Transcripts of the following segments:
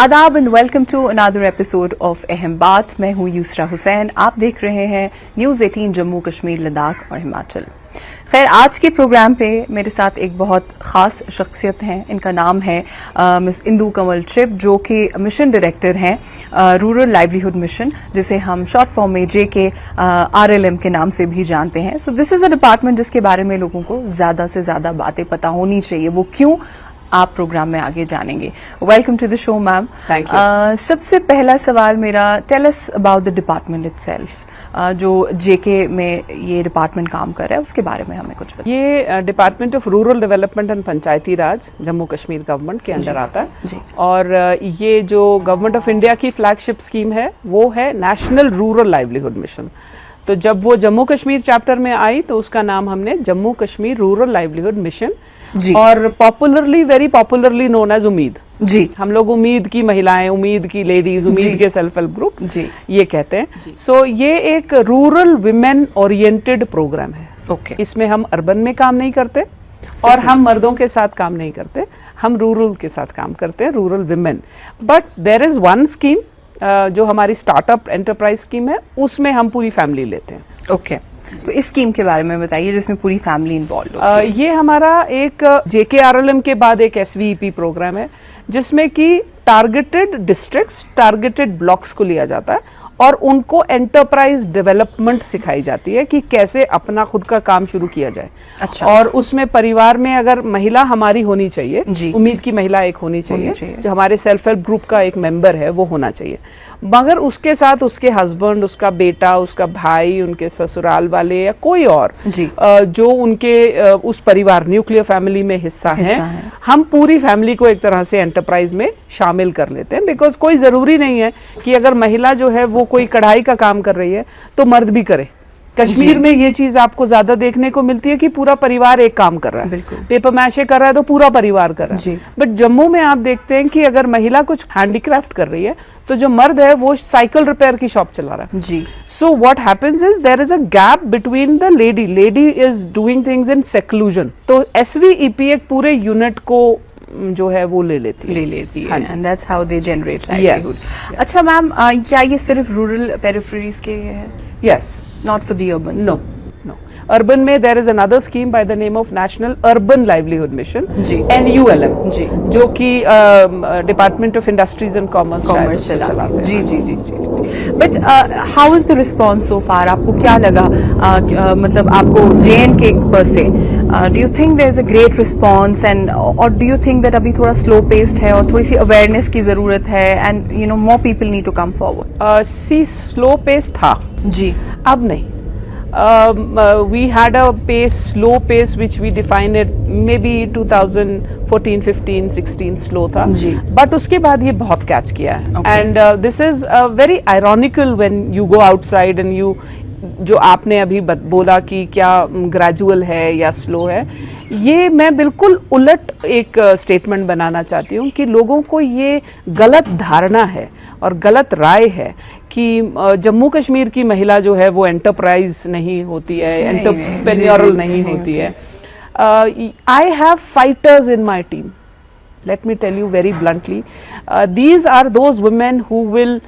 आदाब and welcome to another episode of Aham Baat. मैं हूं यूसरा हुसैन। आप देख रहे हैं न्यूज़ 18 जम्मू कश्मीर लद्दाख और हिमाचल। खैर, आज के प्रोग्राम पे मेरे साथ एक बहुत ख़ास शख्सियत हैं। इनका नाम है मिस इंदु कंवल ट्रिप, जो कि मिशन डायरेक्टर हैं रूरल लाइवलीहुड मिशन, जिसे हम शॉर्ट फॉर्म में JK RLM के नाम से भी जानते हैं। So this is a department जिसके बारे में लोगों को ज़्यादा से ज़्यादा बातें पता होनी चाहिए। वो क्यों, आप प्रोग्राम में आगे जानेंगे। Welcome to the show ma'am. Thank you. सबसे पहला सवाल मेरा, tell us about the department itself. जो JK में ये डिपार्टमेंट काम कर रहा है, उसके बारे में हमें कुछ बताइए। ये department of rural development and Panchayati Raj Jammu Kashmir government के अंडर आता है जी। और ये जो गवर्नमेंट ऑफ इंडिया की फ्लैगशिप स्कीम है वो है नेशनल रूरल लाइवलीहुड मिशन। तो जब वो जम्मू कश्मीर चैप्टर में आई तो उसका नाम हमने Jammu Kashmir rural livelihood mission जी। और popularly, very popularly known as Umeed. जी, हम लोग उम्मीद की महिलाएं, उम्मीद की लेडीज, उम्मीद के सेल्फ हेल्प ग्रुप जी, ये कहते हैं। सो ये एक रूरल विमेन ओरिएंटेड प्रोग्राम है। ओके। इसमें हम अर्बन में काम नहीं करते और हम मर्दों के साथ काम नहीं करते, हम रूरल के साथ काम करते हैं, rural women. But there is one scheme जो हमारी स्टार्टअप एंटरप्राइज स्कीम है, उसमें हम पूरी फैमिली लेते हैं। ओके। तो इस स्कीम के बारे में बताइए जिसमें पूरी फैमिली इन्वॉल्व हो। ये हमारा एक JK RLM के बाद एक SVEP प्रोग्राम है जिसमें कि टारगेटेड डिस्ट्रिक्ट्स, टारगेटेड ब्लॉक्स को लिया जाता है और उनको एंटरप्राइज डेवलपमेंट सिखाई जाती है कि कैसे अपना खुद का काम शुरू किया जाए। अच्छा। और उसमें परिवार में अगर महिला हमारी होनी चाहिए, जी। उम्मीद की महिला एक होनी चाहिए, जो हमारे सेल्फ हेल्प ग्रुप का एक मेंबर है वो होना चाहिए, मगर उसके साथ उसके हस्बैंड, उसका बेटा, उसका भाई, उनके ससुराल वाले या कोई और जी। जो उनके उस परिवार न्यूक्लियर फैमिली में हिस्सा है, हम पूरी फैमिली को एक तरह से एंटरप्राइज में शामिल कर लेते हैं। बिकॉज कोई ज़रूरी नहीं है कि अगर महिला जो है वो कोई कढ़ाई का काम कर रही है तो मर्द भी करे। कश्मीर में ये चीज आपको ज्यादा देखने को मिलती है कि पूरा परिवार एक काम कर रहा है, पेपर मैशे कर रहा है तो पूरा परिवार कर रहा है। बट जम्मू में आप देखते हैं कि अगर महिला कुछ हैंडीक्राफ्ट कर रही है तो जो मर्द है वो साइकिल रिपेयर की शॉप चला रहा है। जी। So what happens is there is a gap between the lady is doing things in seclusion. तो SVEP एक पूरे यूनिट को जो है वो ले लेती है and that's how they generate livelihood. अच्छा मैम, क्या ये सिर्फ रूरल पेरिफेरीज के है? Yes, not for the urban? No, urban में there is another scheme by the name of national urban livelihood mission, NULM, जी, जो कि department of industries and commerce चलाते हैं। जी जी जी जी। But how is the response so far? आपको क्या लगा? मतलब आपको JNK पर से do you think there is a great response and और डू यू थिंक दैट अभी थोड़ा स्लो पेस्ड है और थोड़ी सी अवेयरनेस की जरूरत है and you know more people need to come forward? See slow pace था जी, अब नहीं। We had a pace, slow pace, which we defined it maybe 2014, 15, 16 slow था, but उसके बाद ये बहुत कैच किया है। And this is very ironical when you go outside and you, जो आपने अभी बोला कि क्या ग्रेजुअल है या स्लो है, ये मैं बिल्कुल उलट एक स्टेटमेंट बनाना चाहती हूँ कि लोगों को ये गलत धारणा है और गलत राय है कि जम्मू कश्मीर की महिला जो है वो एंटरप्राइज नहीं होती है, एंटरप्रेन्योरल नहीं होती है। I have fighters in my team, let me tell you very bluntly, these are those women who will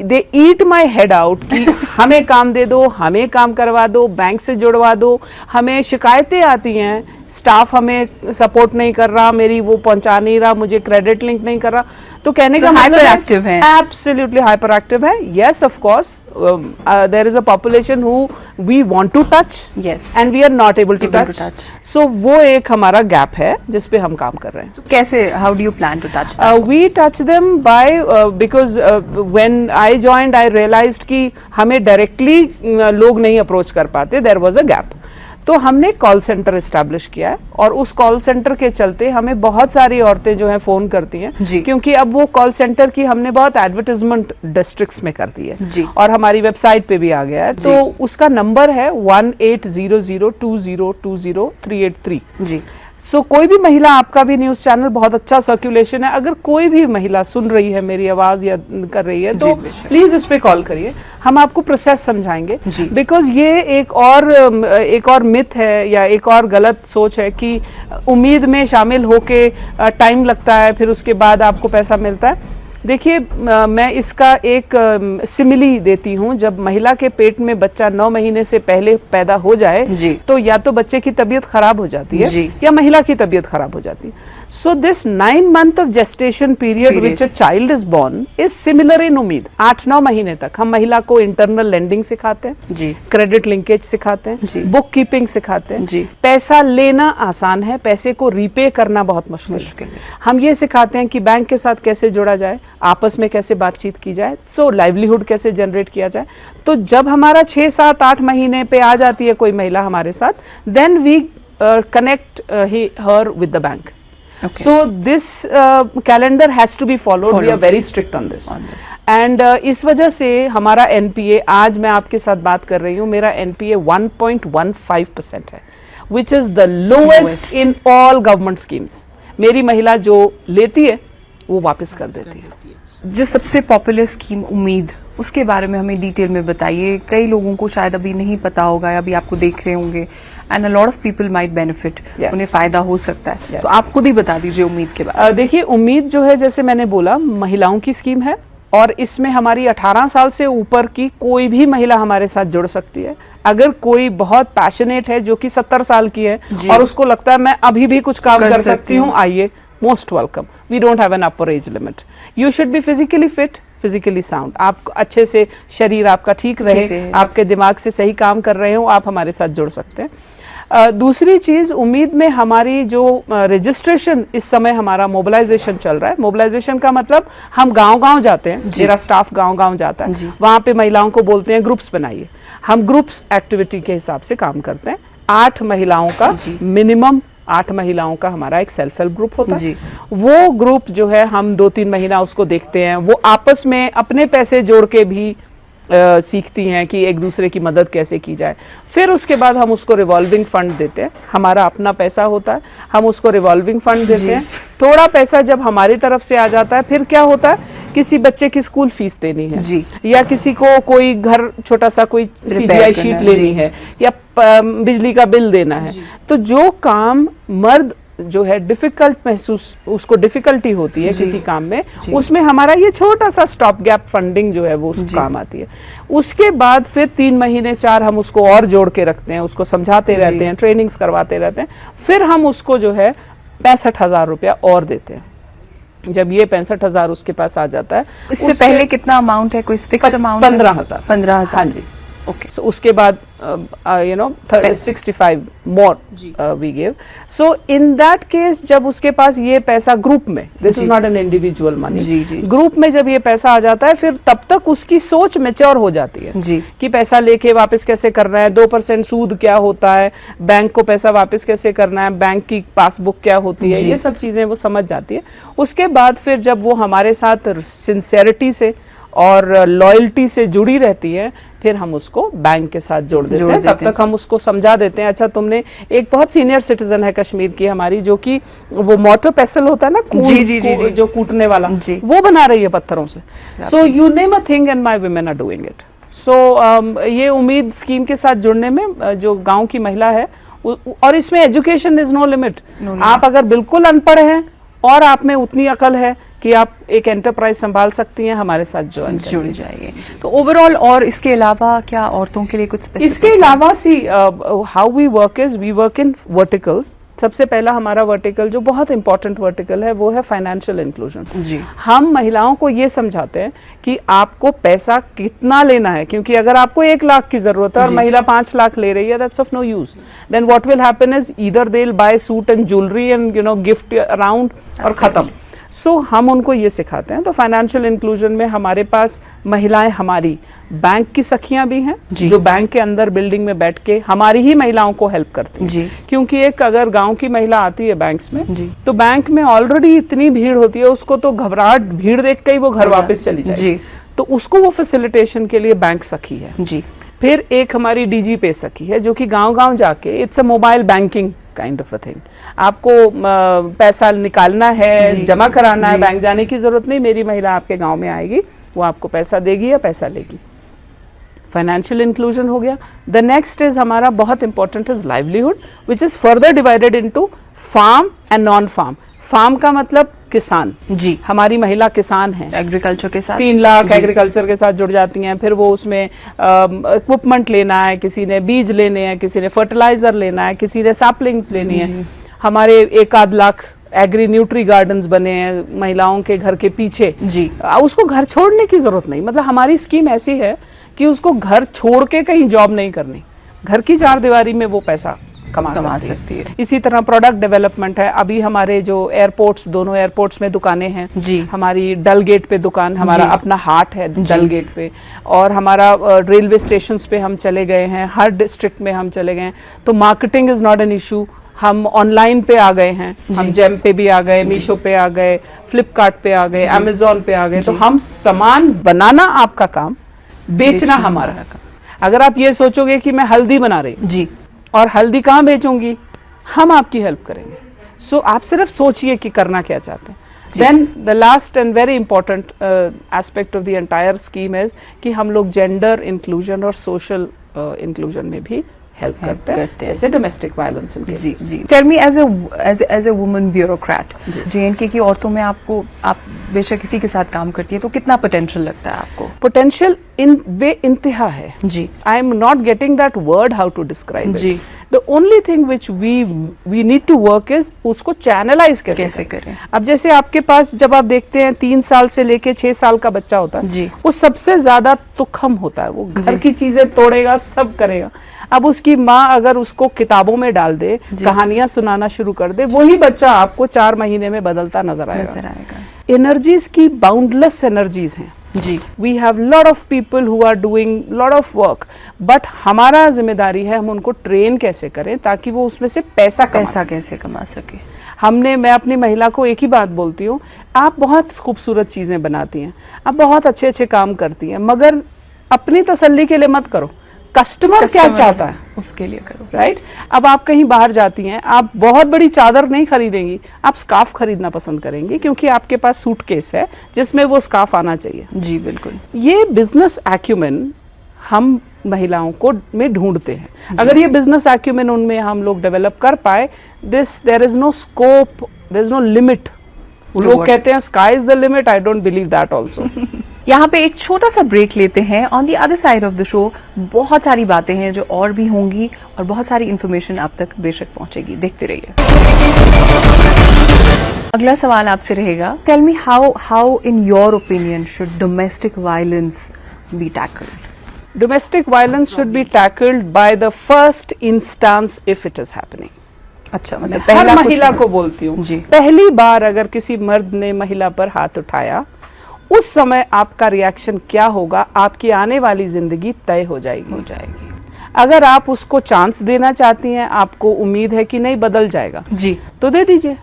they eat my head out कि हमें काम दे दो, हमें काम करवा दो, बैंक से जुड़वा दो। हमें शिकायतें आती हैं, स्टाफ हमें सपोर्ट नहीं कर रहा, मेरी वो पहुंचा नहीं रहा, मुझे क्रेडिट लिंक नहीं कर रहा। तो कहने का हाइपर एक्टिव है, एब्सोल्युटली हाइपर एक्टिव है। Yes, of course there is a population who we want to touch and we are not able to touch. So वो एक हमारा गैप है जिस पे हम काम कर रहे हैं। तो कैसे, how do you plan to touch? We touch them by, because when I joined I realised कि हमें डायरेक्टली लोग नहीं अप्रोच कर पाते, देयर वाज अ गैप। तो हमने कॉल सेंटर एस्टैब्लिश किया है और उस कॉल सेंटर के चलते हमें बहुत सारी औरतें जो हैं फोन करती हैं, क्योंकि अब वो कॉल सेंटर की हमने बहुत एडवर्टाइजमेंट डिस्ट्रिक्ट्स में कर दी है और हमारी वेबसाइट पे भी आ गया है। तो उसका नंबर है 180020200383 जी। सो कोई भी महिला, आपका भी न्यूज चैनल बहुत अच्छा सर्कुलेशन है, अगर कोई भी महिला सुन रही है मेरी आवाज या कर रही है तो प्लीज इस पे कॉल करिए, हम आपको प्रोसेस समझाएंगे। बिकॉज ये एक और मिथ है या एक और गलत सोच है कि उम्मीद में शामिल होके टाइम लगता है फिर उसके बाद आपको पैसा मिलता है। देखिए मैं इसका एक सिमिली देती हूँ। जब महिला के पेट में बच्चा 9 महीने से पहले पैदा हो जाए तो या तो बच्चे की तबीयत खराब हो जाती है या महिला की तबीयत खराब हो जाती है। So this 9 month of gestation period which a child is born is similar in उम्मीद। 8-9 महीने तक हम महिला को इंटरनल लेंडिंग सिखाते हैं, क्रेडिट लिंकेज सिखाते हैं, बुक कीपिंग सिखाते हैं। पैसा लेना आसान है, पैसे को रीपे करना बहुत मुश्किल है। हम ये सिखाते हैं कि बैंक के साथ कैसे जोड़ा जाए, आपस में कैसे बातचीत की जाए, सो लाइवलीहुड कैसे जनरेट किया जाए। तो जब हमारा 6-7-8 महीने पे आ जाती है कोई महिला हमारे साथ, then we connect her with the bank. So this calendar has to be followed. We are very strict on this. And इस वजह से हमारा NPA, आज मैं आपके साथ बात कर रही हूँ, मेरा NPA 1.15% है, which is the lowest in all government schemes. मेरी महिला जो लेती है वो वापस कर देती है। जो सबसे पॉपुलर स्कीम उम्मीद, उसके बारे में हमें डिटेल में बताइए। कई लोगों को शायद अभी नहीं पता होगा, अभी आपको देख रहे होंगे, and a lot of people might benefit, उन्हें फायदा हो सकता है। तो आप खुद ही बता दीजिए उम्मीद के बारे में। देखिए उम्मीद जो है, जैसे मैंने बोला, महिलाओं की स्कीम है और इसमें हमारी 18 साल से ऊपर की कोई भी महिला हमारे साथ जुड़ सकती है। अगर कोई बहुत पैशनेट है जो कि 70 साल की है और उसको लगता है मैं अभी भी कुछ काम कर सकती हूँ, आइए, most welcome. We don't have an upper age limit. You should be physically fit, physically sound, आप अच्छे से शरीर आपका ठीक रहे, आपके दिमाग से सही काम कर रहे हो, आप हमारे साथ जुड़ सकते हैं। दूसरी चीज, उम्मीद में हमारी जो रजिस्ट्रेशन, इस समय हमारा मोबिलाइजेशन चल रहा है। मोबिलाइजेशन का मतलब हम गांव-गांव जाते हैं, मेरा स्टाफ गांव-गांव जाता है, वहां पे महिलाओं को बोलते हैं ग्रुप्स बनाइए। हम ग्रुप्स एक्टिविटी के हिसाब से काम करते हैं। 8 महिलाओं का मिनिमम, 8 महिलाओं का हमारा एक सेल्फ हेल्प ग्रुप होता है। वो ग्रुप जो है, हम 2-3 महीना उसको देखते हैं, वो आपस में अपने पैसे जोड़ के भी सीखती हैं कि एक दूसरे की मदद कैसे की जाए। फिर उसके बाद हम उसको रिवॉल्विंग फंड देते हैं, हमारा अपना पैसा होता है, हम उसको रिवॉल्विंग फंड देते हैं। थोड़ा पैसा जब हमारी तरफ से आ जाता है, फिर क्या होता है, किसी बच्चे की स्कूल फीस देनी है या किसी को कोई घर छोटा सा कोई CGI शीट लेनी है या बिजली का बिल देना है, तो जो काम मर्द जो है डिफिकल्ट महसूस, उसको डिफिकल्टी होती है किसी काम में, उसमें हमारा ये छोटा सा स्टॉप गैप फंडिंग जो है वो उस काम आती है। उसके बाद फिर 3 महीने 4 हम उसको और जोड़ के रखते हैं, उसको समझाते रहते हैं, ट्रेनिंग्स करवाते रहते हैं। फिर हम उसको जो है 65,000 रुपया और देते हैं। जब ये 65,000 उसके पास आ जाता है, इससे पहले कितना अमाउंट है, कोई फिक्स अमाउंट? 15,000। 15,000, हाँ जी। Okay. So उसके बाद 65 more we give. So in that case, जब उसके पास ये पैसा ग्रुप में, this is not an individual money, group में जब ये पैसा आ जाता है, फिर तब तक उसकी सोच मैच्योर हो जाती है कि पैसा लेके वापस कैसे करना है, 2% सूद क्या होता है, बैंक को पैसा वापस कैसे करना है, बैंक की पासबुक क्या होती है, ये सब चीजें वो समझ जाती है। उसके बाद फिर जब वो हमारे साथ सिंसेरिटी से और लॉयल्टी से जुड़ी रहती है, फिर हम उसको बैंक के साथ जोड़ देते हैं। तब तक हम उसको समझा देते हैं, अच्छा तुमने, एक बहुत सीनियर सिटीजन है कश्मीर की हमारी, जो कि वो मोटर पेसल होता है ना, जो कूटने वाला, वो बना रही है पत्थरों से। So you name a thing and my women are doing it. So ये उम्मीद स्कीम के साथ जुड़ने में जो गांव की महिला है, और इसमें एजुकेशन इज नो लिमिट। आप अगर बिल्कुल अनपढ़ हैं और आप में उतनी अकल है कि आप एक एंटरप्राइज संभाल सकती हैं, हमारे साथ जुड़ जाइए। तो ओवरऑल, और इसके अलावा क्या औरतों के लिए कुछ स्पेसिफिक? इसके अलावा how we work is, we work in verticals. सबसे पहला हमारा वर्टिकल जो बहुत इंपॉर्टेंट वर्टिकल है, वो है फाइनेंशियल इंक्लूजन। हम महिलाओं को ये समझाते हैं कि आपको पैसा कितना लेना है, क्योंकि अगर आपको 1 लाख की जरूरत है और महिला 5 लाख ले रही है, that's of no use. Then what will happen is either they will buy suit and jewellery and gift around और खत्म। सो हम उनको ये सिखाते हैं। तो फाइनेंशियल इंक्लूजन में हमारे पास महिलाएं, हमारी बैंक की सखियां भी हैं, जो बैंक के अंदर बिल्डिंग में बैठ के हमारी ही महिलाओं को हेल्प करती हैं। क्योंकि एक अगर गांव की महिला आती है बैंक्स में, तो बैंक में ऑलरेडी इतनी भीड़ होती है, उसको तो घबराहट, भीड़ देख के ही वो घर वापस चली जाएगी। तो उसको वो फैसिलिटेशन के लिए बैंक सखी है। फिर एक हमारी DG पे सखी है, जो कि गांव-गांव जाके, it's a mobile banking kind of a thing. आपको पैसा निकालना है, जमा कराना है, बैंक जाने की जरूरत नहीं, मेरी महिला आपके गांव में आएगी, वो आपको पैसा देगी या पैसा लेगी। फाइनेंशियल इंक्लूजन हो गया। द नेक्स्ट इज हमारा बहुत important is livelihood, which is further divided into farm and non farm. Farm का मतलब किसान जी, हमारी महिला किसान हैं, एग्रीकल्चर के साथ 3 लाख एग्रीकल्चर के साथ जुड़ जाती हैं। फिर वो उसमें इक्विपमेंट लेना है, किसी ने बीज लेने हैं, किसी ने फर्टिलाइजर लेना है, किसी ने सैपलिंग्स लेनी है। हमारे 1-8 लाख एग्री न्यूट्री गार्डन्स बने हैं महिलाओं के घर के पीछे जी। उसको घर छोड़ने की जरूरत नहीं, मतलब हमारी स्कीम ऐसी है कि उसको घर छोड़ के कहीं जॉब नहीं करनी, घर की 4 दीवारी में वो पैसा कमा सकती है। इसी तरह प्रोडक्ट डेवलपमेंट है। अभी हमारे जो एयरपोर्ट्स, दोनों एयरपोर्ट्स में दुकानें हैं जी। हमारी डल गेट पे दुकान, हमारा अपना हाट है डल गेट पे, और हमारा रेलवे स्टेशंस पे हम चले गए हैं, हर डिस्ट्रिक्ट में हम चले गए हैं। तो marketing is not an issue. हम ऑनलाइन पे आ गए हैं, हम जेम पे भी आ गए, मीशो पे आ गए, फ्लिपकार्ट पे आ गए, अमेजोन पे आ गए। तो हम सामान बनाना आपका काम, बेचना हमारा काम। अगर आप ये सोचोगे कि मैं हल्दी बना रही जी और हल्दी कहाँ बेचूंगी, हम आपकी हेल्प करेंगे। सो आप सिर्फ सोचिए कि करना क्या चाहते हैं। Then the last and very important aspect of the entire scheme is कि हम लोग जेंडर इंक्लूजन और सोशल इंक्लूजन में भी हेल्प करते हैं, जैसे डोमेस्टिक वायलेंस इन केसेस। जी। Tell me as a woman bureaucrat, JNK की औरतों में आपको, आप बेशक किसी के साथ काम करती है, तो कितना पोटेंशियल लगता है आपको? पोटेंशियल बेइंतहा है जी। I am not getting that word how to describe जी। The only thing which we need to work is उसको चैनलाइज कैसे करें। अब जैसे आपके पास जब आप देखते हैं 3 साल से लेके 6 साल का बच्चा होता है जी। वो सबसे ज्यादा तुखम होता है, वो घर की चीजें तोड़ेगा, सब करेगा। अब उसकी माँ अगर उसको किताबों में डाल दे, कहानियां सुनाना शुरू कर दे, वही बच्चा आपको 4 महीने में बदलता नजर आएगा। एनर्जीज की बाउंडलेस एनर्जीज हैं जी। We have lot of people who are doing lot of work, but हमारा जिम्मेदारी है हम उनको ट्रेन कैसे करें ताकि वो उसमें से पैसा कैसे कमा सके। मैं अपनी महिला को एक ही बात बोलती हूँ, आप बहुत खूबसूरत चीजें बनाती हैं, आप बहुत अच्छे अच्छे काम करती हैं, मगर अपनी तसल्ली के लिए मत करो, कस्टमर क्या चाहता है उसके लिए करो। राइट। अब आप कहीं बाहर जाती हैं, आप बहुत बड़ी चादर नहीं खरीदेंगी, आप स्कार्फ खरीदना पसंद करेंगी क्योंकि आपके पास सूटकेस है जिसमें वो स्कार्फ आना चाहिए। जी बिल्कुल। ये बिजनेस एक्यूमेन हम महिलाओं को में ढूंढते हैं। अगर ये बिजनेस एक्यूमेन उनमें हम लोग डेवलप कर पाए, there is no scope, there is no limit. लोग कहते हैं sky is the limit, I don't believe that also. यहाँ पे एक छोटा सा ब्रेक लेते हैं। On the other side of the show बहुत सारी बातें हैं जो और भी होंगी और बहुत सारी इंफॉर्मेशन आप तक बेशक पहुंचेगी। देखते रहिए। अगला सवाल आपसे रहेगा, tell me how in your opinion should domestic violence be tackled? Domestic violence should be tackled by the first instance if it is happening. अच्छा, मतलब हर महिला को बोलती हूँ, जी। पहली बार अगर किसी मर्द ने महिला पर हाथ उठाया, उस समय आपका रिएक्शन क्या होगा, आपकी आने वाली जिंदगी तय हो जाएगी। अगर आप उसको चांस देना चाहती हैं, आपको उम्मीद है कि नहीं बदल जाएगा जी, तो दे दीजिए,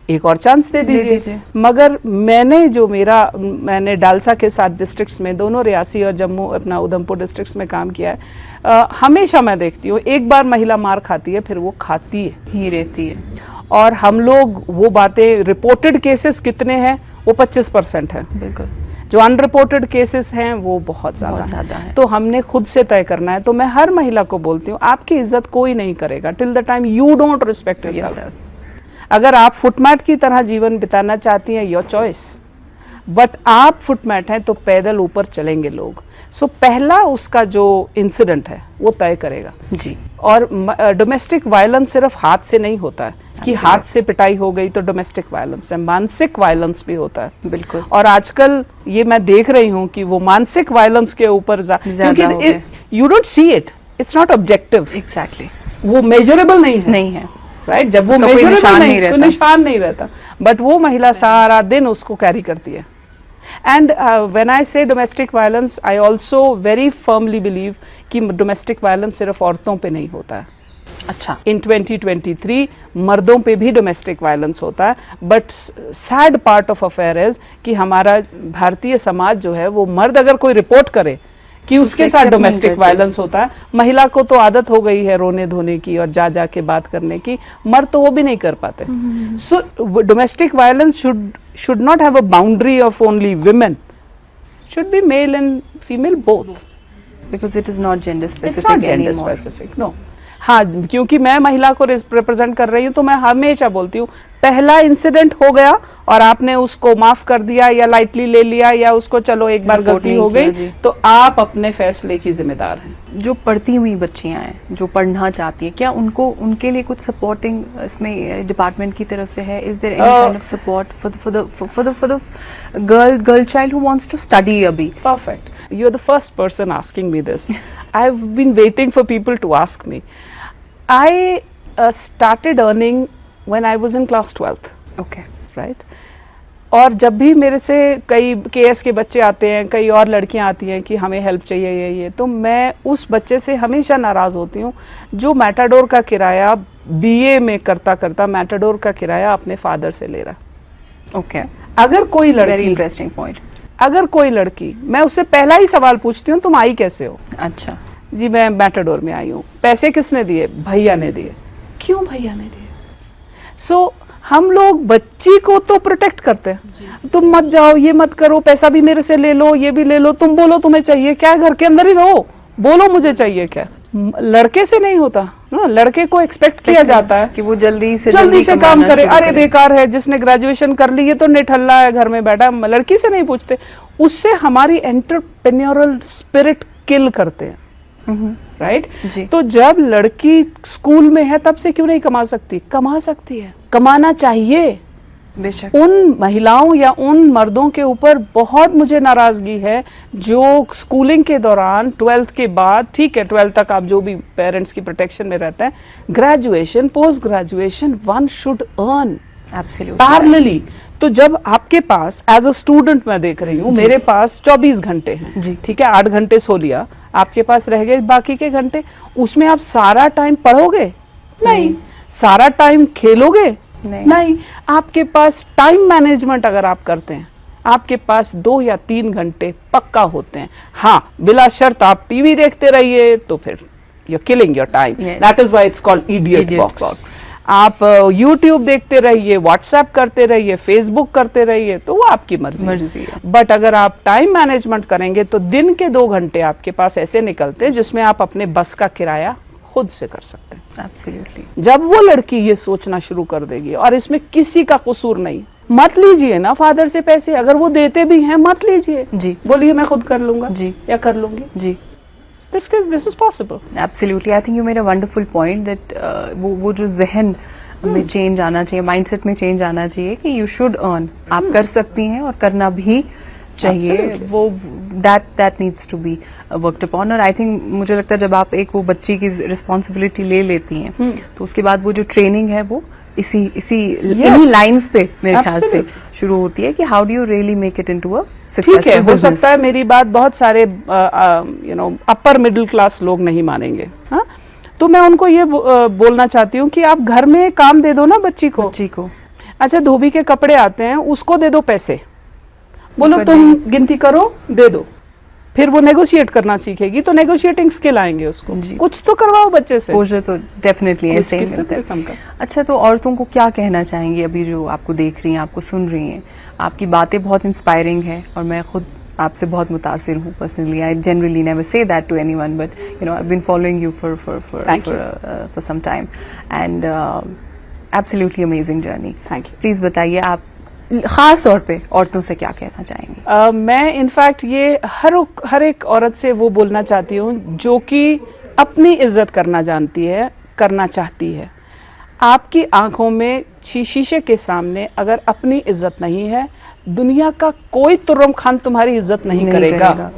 एक और चांस दे दीजिए। मगर मैंने डालसा के 7 डिस्ट्रिक्ट्स में, दोनों रियासी और जम्मू अपना उधमपुर डिस्ट्रिक्ट्स में काम किया है। हमेशा मैं देखती हूँ एक बार महिला मार खाती है फिर वो खाती ही रहती है। और हम लोग वो बातें, रिपोर्टेड केसेस कितने हैं वो 25% है, बिल्कुल। जो अनरिपोर्टेड केसेस हैं वो बहुत ज्यादा है। तो हमने खुद से तय करना है। तो मैं हर महिला को बोलती हूँ, आपकी इज्जत कोई नहीं करेगा till the time you don't respect yourself. अगर आप फुटमैट की तरह जीवन बिताना चाहती हैं, योर चॉइस, बट आप फुटमैट हैं तो पैदल ऊपर चलेंगे लोग। सो पहला उसका जो इंसिडेंट है वो तय करेगा जी। और डोमेस्टिक वायलेंस सिर्फ हाथ से नहीं होता है कि हाथ से पिटाई हो गई तो डोमेस्टिक वायलेंस है, मानसिक वायलेंस भी होता है। बिल्कुल। और आजकल ये मैं देख रही हूँ कि वो मानसिक वायलेंस के ऊपर क्योंकि you don't see it's not objective. Exactly. वो मेजरेबल नहीं है। राइट, जब वो मेजरेबल नहीं तो निशान नहीं रहता, बट वो महिला सारा दिन उसको कैरी करती है। एंड व्हेन आई से domestic violence, I also very firmly believe कि डोमेस्टिक वायलेंस सिर्फ औरतों पे नहीं होता है। अच्छा। इन 2023 मर्दों पे भी डोमेस्टिक वायलेंस होता है, but sad part of affair is कि हमारा भारतीय समाज जो है, वो मर्द अगर कोई रिपोर्ट करे कि उसके साथ डोमेस्टिक वायलेंस होता है, महिला को तो आदत हो गई है रोने धोने की और जा के बात करने की, मर्द तो वो भी नहीं कर पाते। So domestic violence should not have a boundary of only women, should be male and female both, because it is not gender specific. It's not gender specific, no. हाँ, क्योंकि मैं महिला को रिप्रेजेंट कर रही हूँ तो मैं हमेशा बोलती हूँ पहला इंसिडेंट हो गया और आपने उसको माफ कर दिया या लाइटली ले लिया या उसको चलो एक बार रिपोर्ट गलती नहीं हो किया गई, जी। तो आप अपने फैसले की जिम्मेदार हैं। जो पढ़ती हुई बच्चियां हैं जो पढ़ना चाहती हैं, क्या उनको उनके लिए कुछ सपोर्टिंग इसमें डिपार्टमेंट की तरफ से है? Is there any kind of support for the girl child who wants to study अभी? Perfect. You're the first person asking me this. I've been waiting for people to ask me. I started earning when I was in class 12th, okay, right? और जब भी मेरे से कई KS के बच्चे आते हैं, कई और लड़कियां आती हैं कि हमें हेल्प चाहिए ये, तो मैं उस बच्चे से हमेशा नाराज़ होती हूँ जो मैटाडोर का किराया बीए में करता करता मैटाडोर का किराया अपने फादर से ले रहा। ओके, अगर कोई वेरी लड़की, इंटरेस्टिंग पॉइंट। अगर कोई लड़की, मैं उससे पहला ही सवाल पूछती हूँ, तुम आई कैसे हो? अच्छा, जी मैं मैटाडोर में आई हूँ। पैसे किसने दिए? भैया ने दिए। क्यों भैया ने दिए? सो हम लोग बच्ची को तो प्रोटेक्ट करते हैं, तुम मत जाओ, ये मत करो, पैसा भी मेरे से ले लो, ये भी ले लो, तुम बोलो तुम्हें चाहिए क्या, घर के अंदर ही रहो, बोलो मुझे चाहिए क्या। लड़के से नहीं होता ना, लड़के को एक्सपेक्ट किया जाता है कि वो जल्दी से काम कमाना करे। शुरू अरे बेकार है, जिसने ग्रेजुएशन कर ली है तो निठल्ला है, घर में बैठा। लड़की से नहीं पूछते, उससे हमारी एंटरप्रेन्योरल स्पिरिट किल करते हैं, राइट? जी। तो जब लड़की स्कूल में है तब से क्यों नहीं कमा सकती? कमा सकती है, कमाना चाहिए। बेशक। उन महिलाओं या उन मर्दों के ऊपर बहुत मुझे नाराजगी है जो स्कूलिंग के दौरान 12th के बाद, ठीक है 12th तक आप जो भी पेरेंट्स की प्रोटेक्शन में रहते हैं, graduation post graduation one should earn absolutely parallelly. तो जब आपके पास एज अ स्टूडेंट मैं देख रही हूँ, मेरे पास 24 घंटे हैं, जी। ठीक है, 8 घंटे सो लिया, आपके पास रह गए बाकी के घंटे, उसमें आप सारा टाइम पढ़ोगे? नहीं। सारा टाइम खेलोगे? नहीं। आपके पास टाइम मैनेजमेंट अगर आप करते हैं, आपके पास 2 या 3 घंटे पक्का होते हैं। हाँ, बिला शर्त आप टीवी देखते रहिए तो फिर you're killing your time. Yes. That is why it's called idiot box. आप YouTube देखते रहिए, WhatsApp करते रहिए, Facebook करते रहिए, तो वो आपकी मर्जी है। बट अगर आप टाइम मैनेजमेंट करेंगे तो दिन के 2 घंटे आपके पास ऐसे निकलते हैं जिसमें आप अपने बस का किराया खुद से कर सकते हैं। एब्सोल्युटली। जब वो लड़की ये सोचना शुरू कर देगी, और इसमें किसी का कसूर नहीं, मत लीजिए ना फादर से पैसे, अगर वो देते भी हैं मत लीजिए जी, बोलिए मैं खुद कर लूंगा जी या कर लूंगी जी। This is possible. Absolutely, I think you made a wonderful point that वो जो जहन में चेंज आना चाहिए, माइंडसेट में चेंज आना चाहिए कि you should earn, आप कर सकती हैं और करना भी चाहिए। Absolutely. वो that needs to be worked upon। और आई थिंक मुझे लगता है जब आप एक वो बच्ची की रिस्पॉन्सिबिलिटी ले लेती हैं तो उसके बाद वो जो ट्रेनिंग है वो इन्हीं लाइंस पे मेरे ख्याल से शुरू होती है कि how do you really make it into a successful हो सकता है मेरी बात बहुत सारे अपर मिडिल क्लास लोग नहीं मानेंगे, हाँ? तो मैं उनको ये बोलना चाहती हूँ कि आप घर में काम दे दो ना बच्ची को। अच्छा, धोबी के कपड़े आते हैं, उसको दे दो पैसे, बोलो तुम गिनती करो, दे दो, फिर वो नेगोशिएट करना सीखेगी तो नेगोशिएटिंग स्किल आएंगे उसको। कुछ तो करवाओ बच्चे से। तो डेफिनेटली ऐसे ही मिलता है। अच्छा, तो औरतों को क्या कहना चाहेंगी अभी जो आपको देख रही हैं, आपको सुन रही हैं? आपकी बातें बहुत इंस्पायरिंग है और मैं खुद आपसे बहुत मुतासिर हूँ personally. I generally never say that to anyone, but you know I have been following you for some time and absolutely amazing journey. Thank you. Please बताइए आप खास तौर पे औरतों से क्या कहना चाहेंगे? मैं इनफैक्ट ये हर एक औरत से वो बोलना चाहती हूँ जो कि अपनी इज्जत करना जानती है, करना चाहती है। आपकी आंखों में शीशे के सामने अगर अपनी इज्जत नहीं है, दुनिया का कोई तुर्रम खान तुम्हारी इज्जत नहीं करेगा।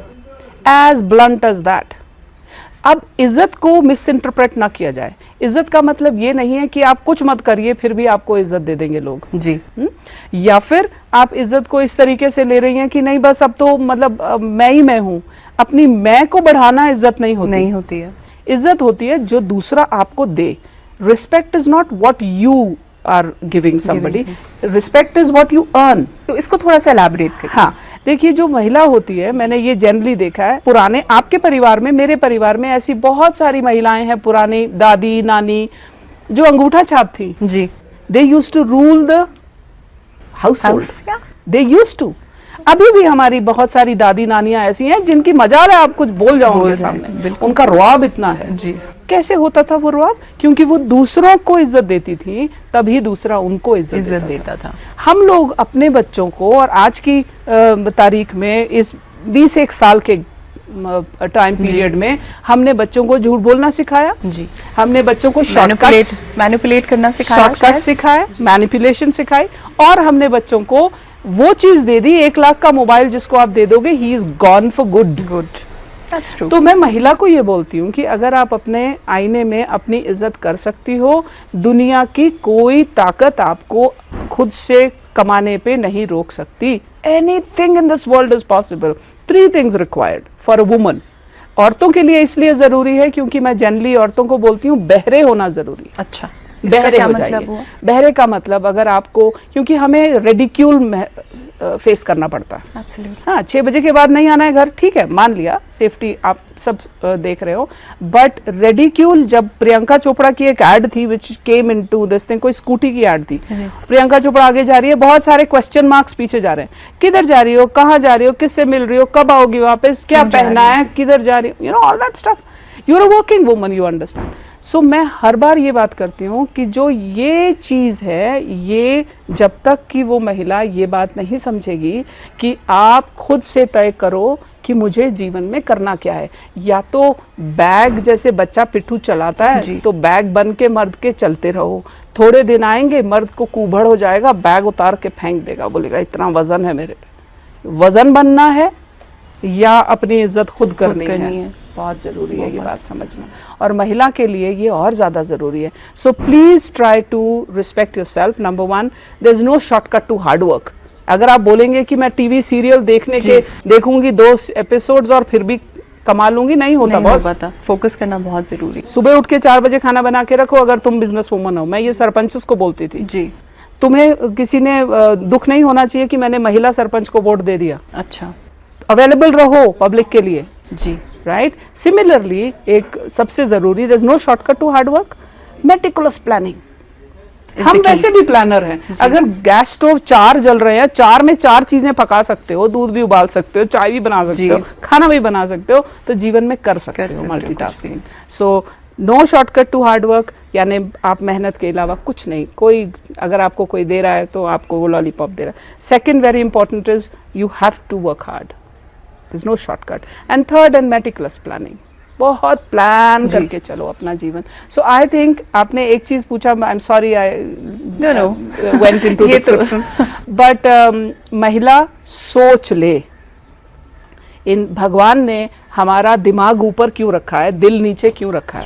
As blunt as that. अब इज्जत को मिस इंटरप्रेट ना किया जाए। इज्जत का मतलब ये नहीं है कि आप कुछ मत करिए फिर भी आपको इज्जत दे देंगे लोग जी। या फिर आप इज्जत को इस तरीके से ले रही हैं कि नहीं बस अब तो मतलब मैं ही मैं हूं। अपनी मैं को बढ़ाना इज्जत नहीं होती है। इज्जत होती है जो दूसरा आपको दे। Respect is not what you are giving somebody, respect is what you earn. तो इसको थोड़ा सा एलैबोरेट करिए। हाँ, देखिए जो महिला होती है, मैंने ये जनरली देखा है, पुराने आपके परिवार में, मेरे परिवार में ऐसी बहुत सारी महिलाएं हैं, पुरानी दादी नानी जो अंगूठा छाप थी जी। They used to rule the house, they used to. अभी भी हमारी बहुत सारी दादी नानियां ऐसी हैं जिनकी मजाल है आप कुछ बोल जाओगे सामने, उनका रुआब इतना है जी। कैसे होता था वो रुआब? क्योंकि वो दूसरों को इज्जत देती थी, तभी दूसरा उनको इज्जत देता था। हम लोग अपने बच्चों को, और आज की तारीख में इस 21 साल के टाइम पीरियड में हमने बच्चों को झूठ बोलना सिखाया जी, हमने बच्चों को मैनिपुलेट करना सिखाया, शॉर्टकट सिखाया, मैनिपुलेशन सिखाई, और हमने बच्चों को वो चीज दे दी, 1 लाख का मोबाइल जिसको आप दे दोगे he is gone for good. That's true. तो मैं महिला को ये बोलती हूँ कि अगर आप अपने आईने में अपनी इज्जत कर सकती हो, दुनिया की कोई ताकत आपको खुद से कमाने पे नहीं रोक सकती। Anything in this world is possible. 3 things required for a woman. औरतों के लिए इसलिए जरूरी है क्योंकि मैं जनरली औरतों को बोलती हूँ बहरे होना जरूरी। अच्छा, बहरे हो जाइए। बहरे का मतलब अगर आपको, क्योंकि हमें रेडिक्यूल फेस करना पड़ता है। हाँ, 6 बजे के बाद नहीं आना है घर, ठीक है, मान लिया, सेफ्टी आप सब देख रहे हो, बट रेडिक्यूल, जब प्रियंका चोपड़ा की एक एड थी विच केम इनटू दिस थिंग, कोई स्कूटी की एड थी, प्रियंका चोपड़ा आगे जा रही है, बहुत सारे क्वेश्चन मार्क्स पीछे जा रहे हैं, किधर जा रही हो, कहाँ जा रही हो, किससे मिल रही हो, कब आओगी वापस, क्या पहना है, किधर जा रही हो, you know all that stuff. You are a working woman, you understand. So मैं हर बार ये बात करती हूँ कि जो ये चीज़ है, ये जब तक कि वो महिला ये बात नहीं समझेगी कि आप खुद से तय करो कि मुझे जीवन में करना क्या है, या तो बैग जैसे बच्चा पिट्ठू चलाता है तो बैग बन के मर्द के चलते रहो, थोड़े दिन आएंगे मर्द को कुबड़ हो जाएगा, बैग उतार के फेंक देगा, बोलेगा इतना वजन है मेरे पे। वजन बनना है या अपनी इज्जत खुद करनी है, बहुत जरूरी है ये बात समझना, और महिला के लिए ये और ज्यादा जरूरी है। So please try to respect yourself. Number 1, there is no shortcut to hard work. अगर आप बोलेंगे कि मैं टीवी सीरियल देखूंगी 2 एपिसोड्स और फिर भी कमा लूंगी, नहीं होता बॉस। फोकस करना बहुत जरूरी। सुबह उठ के 4 बजे खाना बना के रखो अगर तुम बिजनेस वुमन हो। मैं ये सरपंचेस को बोलती थी जी, तुम्हें किसी ने दुख नहीं होना चाहिए कि मैंने महिला सरपंच को वोट दे दिया। अच्छा, अवेलेबल रहो पब्लिक के लिए जी, राइट। सिमिलरली एक सबसे जरूरी, there is no shortcut to hard work, meticulous planning. हम वैसे भी प्लानर हैं। अगर गैस स्टोव 4 जल रहे हैं, 4 में 4 चीजें पका सकते हो, दूध भी उबाल सकते हो, चाय भी बना सकते हो, खाना भी बना सकते हो, तो जीवन में कर सकते हो multitasking. So no shortcut to hard work, यानी आप मेहनत के अलावा कुछ नहीं, कोई अगर आपको कोई दे रहा है तो आपको वो लॉलीपॉप दे रहा है। Second very important is you have to work hard, there is no shortcut. And third and meticulous planning, बहुत प्लान करके चलो अपना जीवन। सो आई थिंक आपने एक चीज पूछा, I am sorry I went into description, but महिला सोच ले। इन भगवान ने हमारा दिमाग ऊपर क्यों रखा है, दिल नीचे क्यों रखा है?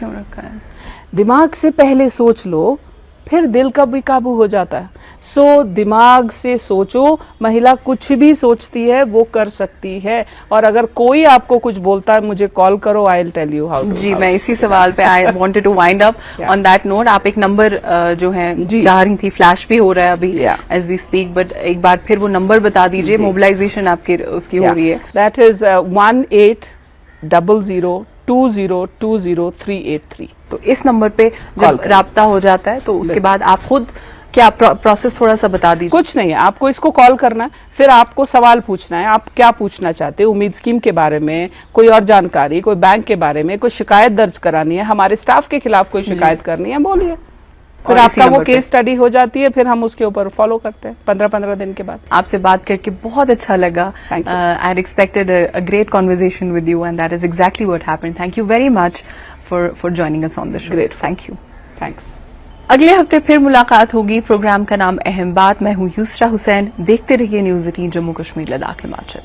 दिमाग से पहले सोच लो, फिर दिल का भी काबू हो जाता है। सो दिमाग से सोचो, महिला कुछ भी सोचती है वो कर सकती है। और अगर कोई आपको कुछ बोलता है मुझे कॉल करो, I will tell you how. जी, मैं इसी सवाल पे I wanted to wind up on that note. आप एक नंबर जो है चाह रही थी, फ्लैश भी हो रहा है अभी एज वी स्पीक, बट एक बार फिर वो नंबर बता दीजिए, मोबिलाइजेशन आपकी उसकी हो रही है। That is 180020203883। तो इस नंबर पे जब राब्ता हो जाता है तो उसके बाद आप खुद क्या प्रोसेस थोड़ा सा बता दीजिए। कुछ नहीं है, आपको इसको कॉल करना है, फिर आपको सवाल पूछना है, आप क्या पूछना चाहते हो, उम्मीद स्कीम के बारे में, कोई और जानकारी, कोई बैंक के बारे में, कोई शिकायत दर्ज करानी है, हमारे स्टाफ के खिलाफ कोई शिकायत करनी है, बोलिए। फिर आपका वो केस स्टडी हो जाती है, फिर हम उसके ऊपर फॉलो करते हैं 15-15 दिन के बाद। आपसे बात करके बहुत अच्छा लगा। I expected a great conversation with you and that is exactly what happened. Thank you very much for joining us on the show. Great, thank you. Thanks. अगले हफ्ते फिर मुलाकात होगी। प्रोग्राम का नाम अहम बात। मैं हूँ यूसरा हुसैन। देखते रहिए न्यूज़ 18 जम्मू कश्मीर लद्दाख हिमाचल।